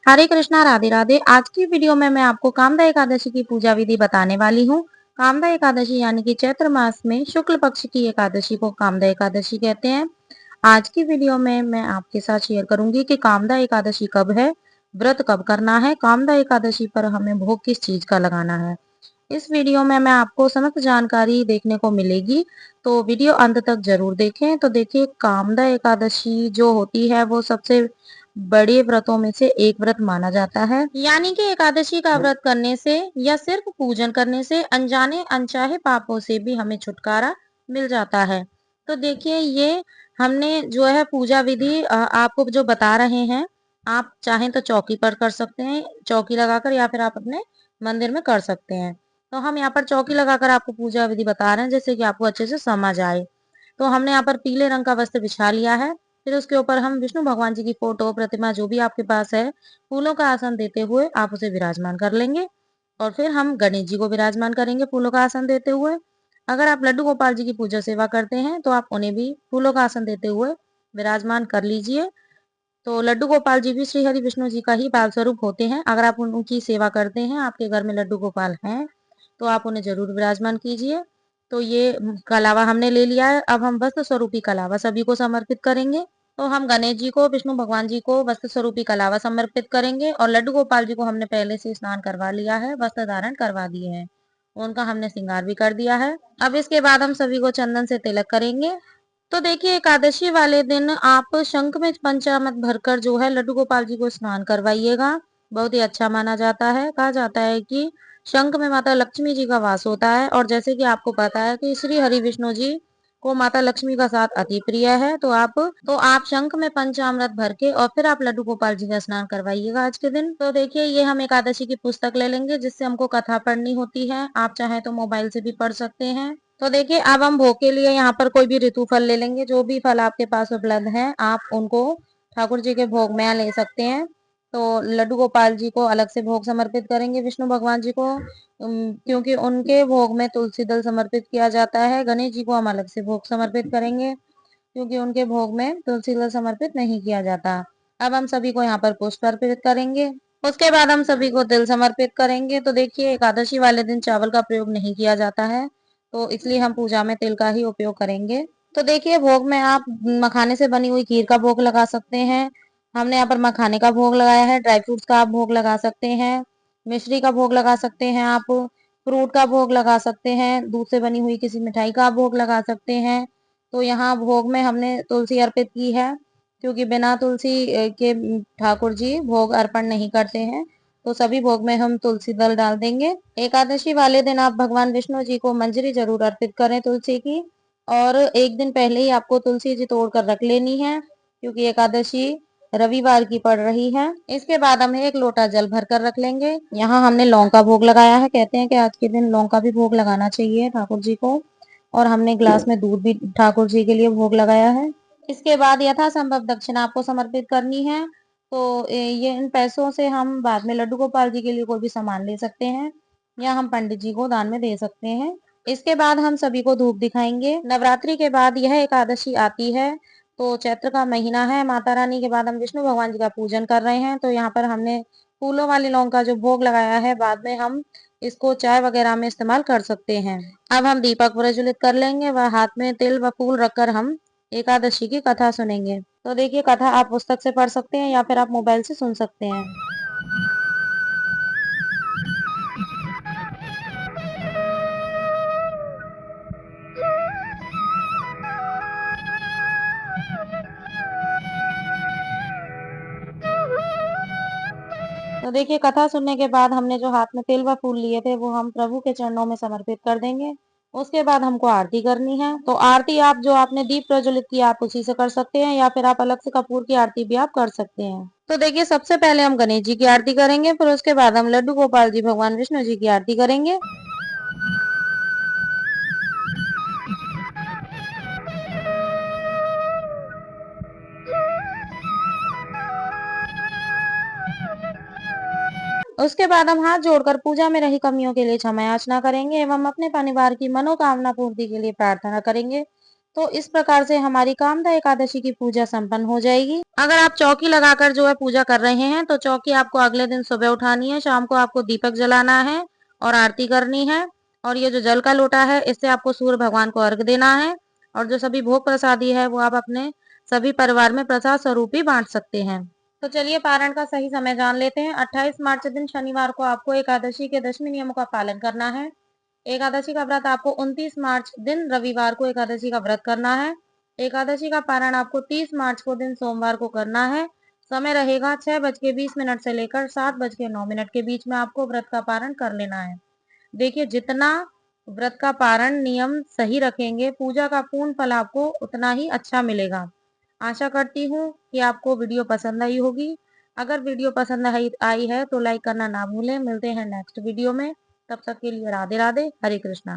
हरे कृष्णा राधे राधे। आज की वीडियो में मैं आपको कामदा एकादशी की पूजा विधि बताने वाली हूँ। कामदा एकादशी यानी कि चैत्र मास में शुक्ल पक्ष की एकादशी को कामदा एकादशी कहते हैं। आज की वीडियो में मैं आपके साथ शेयर करूंगी कि कामदा एकादशी कब है, व्रत कब करना है, कामदा एकादशी पर हमें भोग किस चीज का लगाना है। इस वीडियो में मैं आपको समस्त जानकारी देखने को मिलेगी, तो वीडियो अंत तक जरूर देखें। तो देखिए, कामदा एकादशी जो होती है वो सबसे बड़े व्रतों में से एक व्रत माना जाता है। यानी कि एकादशी का व्रत करने से या सिर्फ पूजन करने से अनजाने अनचाहे पापों से भी हमें छुटकारा मिल जाता है। तो देखिए, ये हमने जो है पूजा विधि आपको जो बता रहे हैं, आप चाहें तो चौकी पर कर सकते हैं, चौकी लगाकर, या फिर आप अपने मंदिर में कर सकते हैं। तो हम यहाँ पर चौकी लगाकर आपको पूजा विधि बता रहे हैं, जिससे कि आपको अच्छे से समझ आए। तो हमने यहाँ पर पीले रंग का वस्त्र बिछा लिया है। फिर उसके ऊपर हम विष्णु भगवान जी की फोटो, प्रतिमा जो भी आपके पास है, फूलों का आसन देते हुए आप उसे विराजमान कर लेंगे। और फिर हम गणेश जी को विराजमान करेंगे फूलों का आसन देते हुए। अगर आप लड्डू गोपाल जी की पूजा सेवा करते हैं तो आप उन्हें भी फूलों का आसन देते हुए विराजमान कर लीजिए। तो लड्डू गोपाल जी भी श्री हरि विष्णु जी का ही बाल स्वरूप होते हैं। अगर आप उनकी सेवा करते हैं, आपके घर में लड्डू गोपाल हैं, तो आप उन्हें जरूर विराजमान कीजिए। तो ये कलावा हमने ले लिया है। अब हम वस्त्र स्वरूपी कलावा सभी को समर्पित करेंगे। तो हम गणेश जी को, विष्णु भगवान जी को वस्त्र स्वरूपी कलावा समर्पित करेंगे, और लड्डू गोपाल जी को हमने पहले से स्नान करवा लिया है, वस्त्र धारण करवा दिए हैं, उनका हमने श्रृंगार भी कर दिया है। अब इसके बाद हम सभी को चंदन से तिलक करेंगे। तो देखिए, एकादशी वाले दिन आप शंख में पंचामृत भरकर जो है लड्डू गोपाल जी को स्नान करवाइएगा। बहुत ही अच्छा माना जाता है। कहा जाता है कि शंख में माता लक्ष्मी जी का वास होता है, और जैसे कि आपको पता है कि श्री हरि विष्णु जी को माता लक्ष्मी का साथ अति प्रिय है, तो आप शंख में पंचामृत भर के और फिर आप लड्डू गोपाल जी का स्नान करवाइएगा आज के दिन। तो देखिए, ये हम एकादशी की पुस्तक ले लेंगे, जिससे हमको कथा पढ़नी होती है। आप चाहे तो मोबाइल से भी पढ़ सकते हैं। तो देखिए, अब हम भोग के लिए यहाँ पर कोई भी ऋतु फल ले लेंगे। जो भी फल आपके पास उपलब्ध है, आप उनको ठाकुर जी के भोग में ले सकते हैं। तो लड्डू गोपाल जी को अलग से भोग समर्पित करेंगे, विष्णु भगवान जी को क्योंकि उनके भोग में तुलसी दल समर्पित किया जाता है। गणेश जी को हम अलग से भोग समर्पित करेंगे, क्योंकि उनके भोग में तुलसी दल समर्पित नहीं किया जाता। अब हम सभी को यहाँ पर पुष्प अर्पित करेंगे। उसके बाद हम सभी को तिल समर्पित करेंगे। तो देखिए, एकादशी वाले दिन चावल का प्रयोग नहीं किया जाता है, तो इसलिए हम पूजा में तिल का ही उपयोग करेंगे। तो देखिए, भोग में आप मखाने से बनी हुई खीर का भोग लगा सकते हैं। हमने यहाँ पर मखाने का भोग लगाया है। ड्राई फ्रूट्स का आप भोग लगा सकते हैं, मिश्री का भोग लगा सकते हैं, आप फ्रूट का भोग लगा सकते हैं, दूध से बनी हुई किसी मिठाई का भोग लगा सकते हैं। तो यहाँ भोग में हमने तुलसी अर्पित की है, क्योंकि बिना तुलसी के ठाकुर जी भोग अर्पण नहीं करते हैं। तो सभी भोग में हम तुलसी दल डाल देंगे। एकादशी वाले दिन आप भगवान विष्णु जी को मंजरी जरूर अर्पित करें तुलसी की, और एक दिन पहले ही आपको तुलसी जी तोड़ कर रख लेनी है, क्योंकि एकादशी रविवार की पड़ रही है। इसके बाद हम एक लोटा जल भर कर रख लेंगे। यहाँ हमने लौंग का भोग लगाया है। कहते हैं कि आज के दिन लौंग का भी भोग लगाना चाहिए ठाकुर जी को। और हमने ग्लास में दूध भी ठाकुर जी के लिए भोग लगाया है। इसके बाद यथासंभव दक्षिणा आपको समर्पित करनी है। तो ये इन पैसों से हम बाद में लड्डू गोपाल जी के लिए कोई भी सामान ले सकते हैं, या हम पंडित जी को दान में दे सकते हैं। इसके बाद हम सभी को धूप दिखाएंगे। नवरात्रि के बाद यह एकादशी आती है। तो चैत्र का महीना है, माता रानी के बाद हम विष्णु भगवान जी का पूजन कर रहे हैं। तो यहाँ पर हमने फूलों वाली लौंग का जो भोग लगाया है, बाद में हम इसको चाय वगैरह में इस्तेमाल कर सकते हैं। अब हम दीपक प्रज्वलित कर लेंगे, व हाथ में तिल व फूल रखकर हम एकादशी की कथा सुनेंगे। तो देखिए, कथा आप पुस्तक से पढ़ सकते हैं, या फिर आप मोबाइल से सुन सकते हैं। तो देखिए, कथा सुनने के बाद हमने जो हाथ में तिल व फूल लिए थे, वो हम प्रभु के चरणों में समर्पित कर देंगे। उसके बाद हमको आरती करनी है। तो आरती आप जो आपने दीप प्रज्वलित किया, आप उसी से कर सकते हैं, या फिर आप अलग से कपूर की आरती भी आप कर सकते हैं। तो देखिए, सबसे पहले हम गणेश जी की आरती करेंगे, फिर उसके बाद हम लड्डू गोपाल जी, भगवान विष्णु जी की आरती करेंगे। उसके बाद हम हाथ जोड़कर पूजा में रही कमियों के लिए क्षमा याचना करेंगे, एवं अपने परिवार की मनोकामना पूर्ति के लिए प्रार्थना करेंगे। तो इस प्रकार से हमारी कामदा एकादशी की पूजा संपन्न हो जाएगी। अगर आप चौकी लगाकर जो है पूजा कर रहे हैं तो चौकी आपको अगले दिन सुबह उठानी है, शाम को आपको दीपक जलाना है और आरती करनी है। और ये जो जल का लोटा है इससे आपको सूर्य भगवान को अर्घ देना है। और जो सभी भोग प्रसादी है वो आप अपने सभी परिवार में प्रसाद स्वरूप ही बांट सकते हैं। तो चलिए पारण का सही समय जान लेते हैं। 28 मार्च दिन शनिवार को आपको एकादशी के 10वें नियमों का पालन करना है। एकादशी का व्रत आपको 29 मार्च दिन रविवार को एकादशी का व्रत करना है। एकादशी का पारण आपको 30 मार्च को दिन सोमवार को करना है। समय रहेगा 6:20 से लेकर 7:09 के बीच में आपको व्रत का पारण कर लेना है। देखिए जितना व्रत का पारण नियम सही रखेंगे पूजा का पूर्ण फल आपको उतना ही अच्छा मिलेगा। आशा करती हूँ कि आपको वीडियो पसंद आई होगी। अगर वीडियो पसंद आई है तो लाइक करना ना भूलें। मिलते हैं नेक्स्ट वीडियो में। तब तक के लिए राधे राधे, हरे कृष्णा।